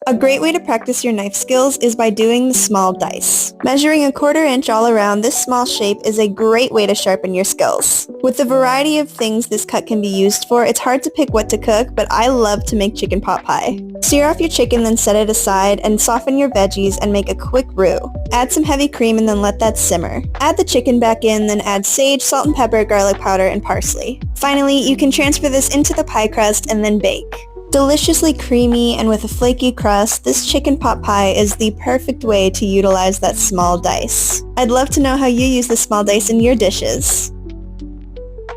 A great way to practice your knife skills is by doing the small dice. Measuring a 1/4 inch all around, this small shape is a great way to sharpen your skills. With the variety of things this cut can be used for, it's hard to pick what to cook, but I love to make chicken pot pie. Sear off your chicken, then set it aside, and soften your veggies and make a quick roux. Add some heavy cream and then let that simmer. Add the chicken back in, then add sage, salt and pepper, garlic powder, and parsley. Finally, you can transfer this into the pie crust and then bake. Deliciously creamy and with a flaky crust, this chicken pot pie is the perfect way to utilize that small dice. I'd love to know how you use the small dice in your dishes.